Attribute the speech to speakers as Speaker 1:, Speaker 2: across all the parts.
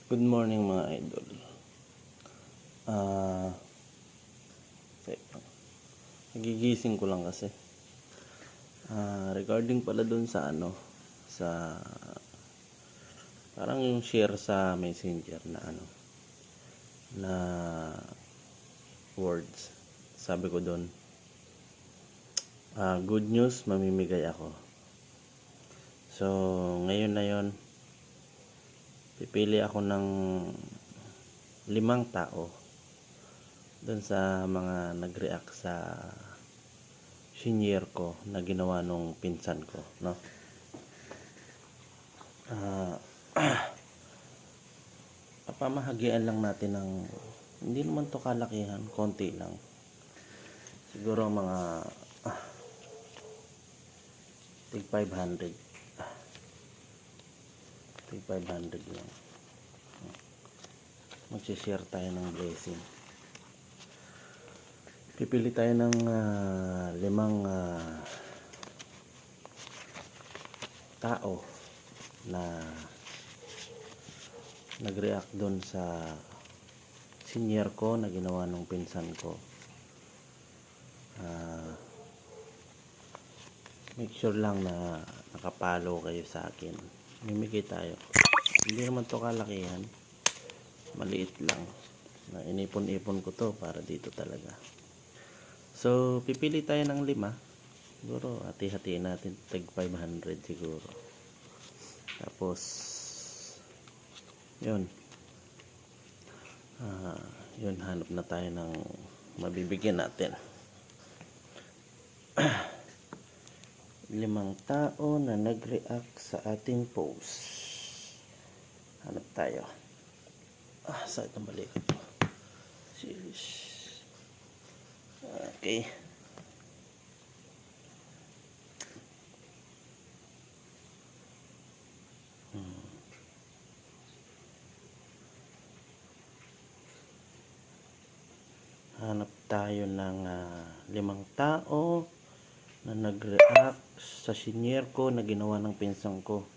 Speaker 1: Good morning mga idol. Ah, nagigising ko lang kasi. Regarding pala dun sa sa parang yung share sa Messenger na na words. Sabi ko dun, good news, mamimigay ako. So, ngayon na yon, pipili ako ng 5 tao dun sa mga nag-react sa senior ko na ginawa nung pinsan ko, no? Papamahagian lang natin ng hindi naman to kalakihan, konti lang. Siguro mga tig 500. Tig 500 lang. Mag-share tayo ng blessing. Pipili tayo ng 5 tao na nag-react doon sa senior ko na ginawa ng pinsan ko. Make sure lang na nakapalo kayo sa akin. Mimigay tayo. Hindi naman to kalakihan. Maliit lang. Na inipon-ipon ko to para dito talaga. So, pipili tayo ng 5. Siguro, hati-hatiin natin. Tag 500 siguro. Tapos, yun. Yun, hanap na tayo ng mabibigyan natin. 5 tao na nag-react sa ating post. Hanap tayo. Sakit ang balik. Okay. Hanap tayo ng 5 tao na nag-react sa senior ko na ginawa ng pinsan ko.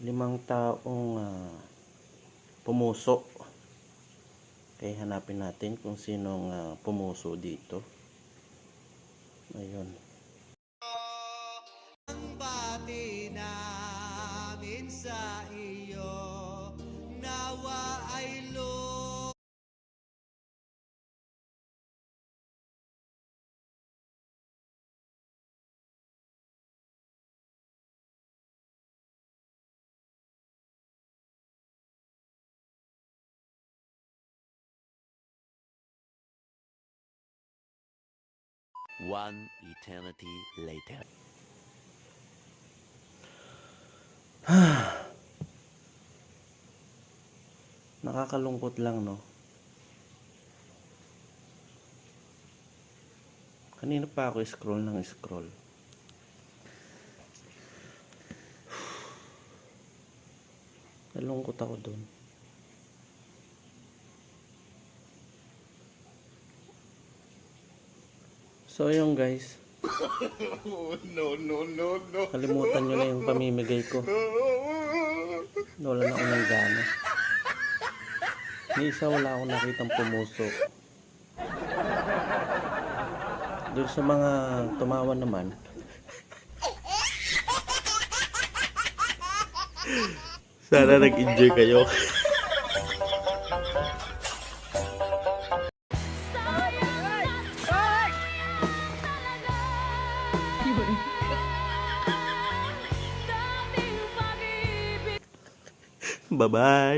Speaker 1: 5 taong pumuso. Kaya hanapin natin kung sinong pumuso dito. Ayun.
Speaker 2: Ang bati namin sa iyo, nawa ay
Speaker 3: One eternity later.
Speaker 1: Nakakalungkot lang, no? Kanina pa ako scroll ng scroll. Nalungkot ako doon. So yun guys.
Speaker 2: No.
Speaker 1: Kalimutan nyo na yung pamimigay ko. Wala na akong gana. Ni isa wala akong nakitang pumuso. Doon sa mga tumawa naman. Sana nag-enjoy kayo. Bye-bye.